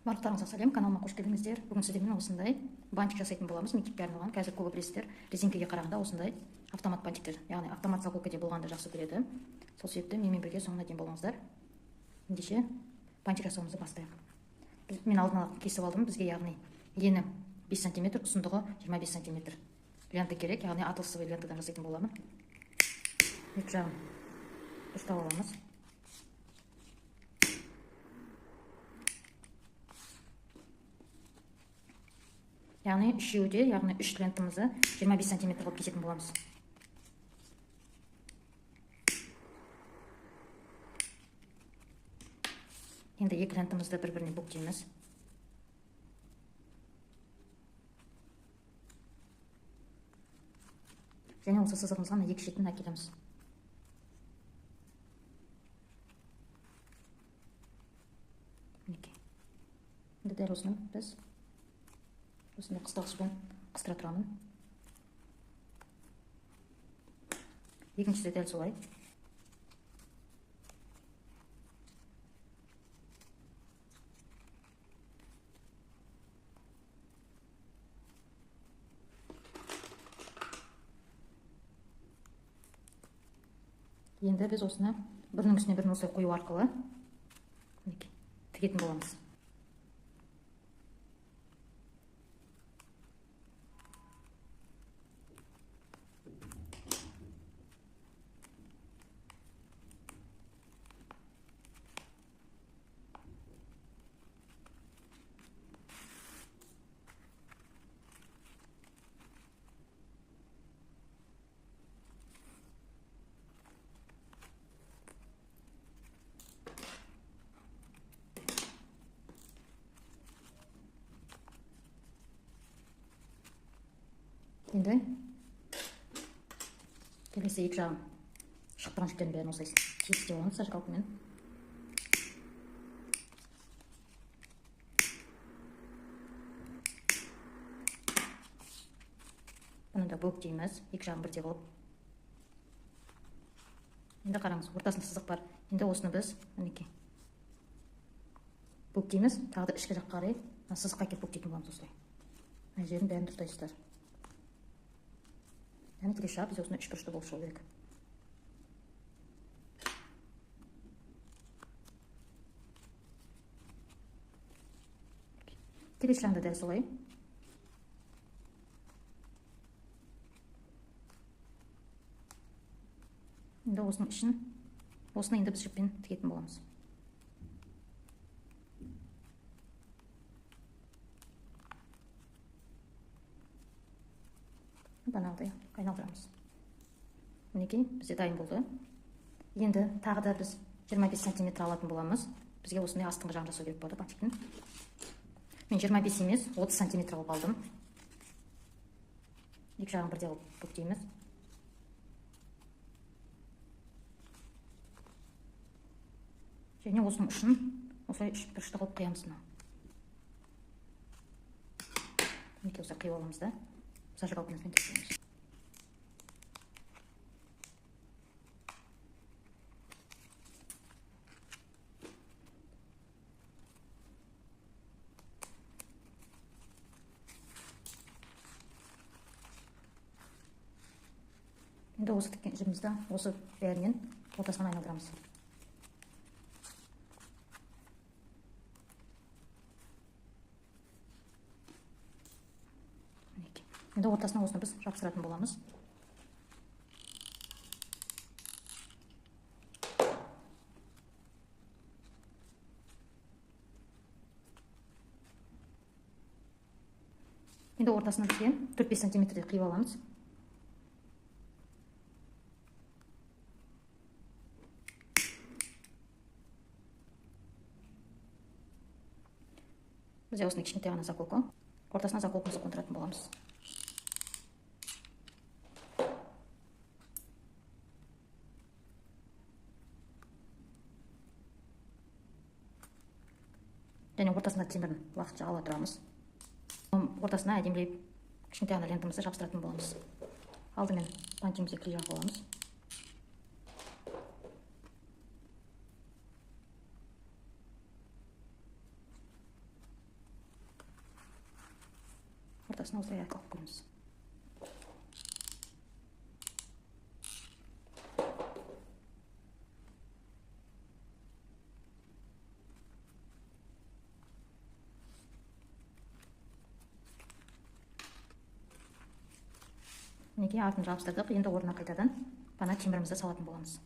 Барлықтарыңызға сәлем, каналыма қош келдіңіздер. Бүгін сіздермен осындай бантик жасайтын боламыз. Мектепке арналған. Қазір көбі білесіздер, резинкаға қарағанда осындай автомат бантиктер, яғни автомат заколкаде болғанды жақсы көреді. Сол себепті менімен бірге соңына дейін болыңыздар. Ендеше бантик жасауымызды бастайық. Мен алдын ала кесіп алдым. Бізге яғни ені 5 см, ұзындығы 25 см. Лента керек, яғни атласовый лентадан жасайтын боламын. Екі жағын дұрыстап аламыз. Яғни үшеуде, яғни үш лентамызды 25 см қылып кесетін боламыз. Енді екі лентамызды бір-біріне бүктейміз. Және осы сызығымызға екі шетін әкелеміз. Енді дәл осыны біз осындай қыстағышпен қыстыра тұрамын. Екіншісі дәл солай. Енді біз осыны бірінің үстіне бірін осылай қою арқылы тігетін боламыз. Енді келесі екі жағын шықтырған жүктерін бәрін осылай кесіп аламыз зажигалкамен. Бұны да бөктейміз, екі жағын бірдей қылып. Енді қараңыз, ортасында сызық бар. Енді осыны біз бөктейміз, тағы да ішкі жаққа қарай сызыққа келіп бөктейтін боламыз осылай. Ана жерін бәрін дұрыстайсыздар. Яғни келесі жағы бізде осыны үш бұрышты болып шығу керек. Келесі жағында дәл солай. Енді осының ішін, осыны енді біз жіппен тігетін боламыз. Банағыдай айналдырамыз. Мінекей, бізде дайын болды. Енді тағы да біз 25 см алатын боламыз. Бізге осындай астыңғы жағын жасау керек болды бантиктің. Мен 25 емес, 30 см алып алдым. Екі жағын бірдей қылып бүктейміз. Және осының ұшын осылай үш бұрышты қылып қиямыз. Мінекей осылай қиып аламыз да. Зажигалкамызбен тексереміз. Енді осы тіккен жібімізді осы бәрінен ортасынан айналдырамыз. Енді ортасына осыны біз жабыстыратын боламыз. Енді ортасына бізге 4-5 см қиып аламыз. Бізде осыны кішкентай ғана заколка. Ортасына заколкамызды қондыратын боламыз. Және ортасында темірін уақытша ала тұрамыз. Ортасына әдемілеп кішкентай ғана лентамызды жабыстыратын боламыз. Алдымен бантигімізге клей жағып аламыз. ортасына осылай аяқлап қойыңыз. Мінекей артын жабыстырдық. Енді орнына қайтадан бана темірімізді салатын боламыз.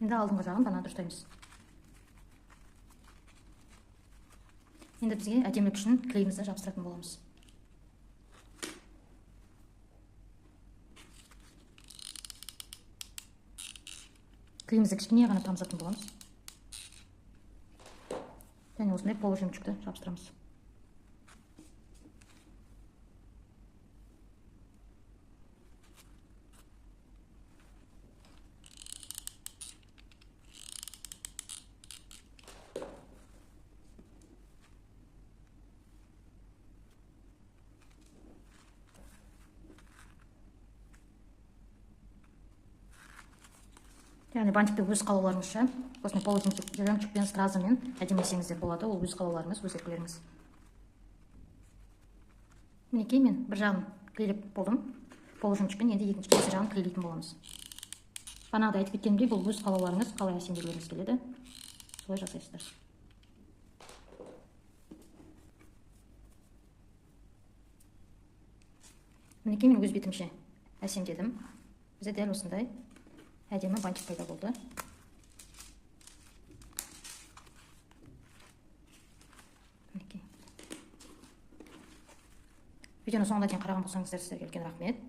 Енді алдыңғы жағын бана дұрыстаймыз. Енді бізге әдемілік үшін клейімізді жабыстыратын боламыз. Клейімізді кішкене ғана тамызатын боламыз. Және осындай полужемчикті жабыстырамыз. Яғни бантикті өз қалауларыңызша, осындай полужемчикпен, стразымен әдемілесеңіздер болады. Ол өз қалауларыңыз, өз еркілеріңіз. Мінекей мен бір жағын клейлеп болдым. Полужемчикпен енді екінші жағын клейлейтін боламыз. Бағанағыда айтып кеткенімдей, бұл өз қалауларыңыз, қалай әсемдегілеріңіз келеді, солай жасайсыздар. Мінекей мен өз бетімше әсемдедім. Бізде дәл осындай әдемі бантик пайда болды. Видеоны соңына дейін қараған болсаңыздар, сіздерге үлкен рахмет.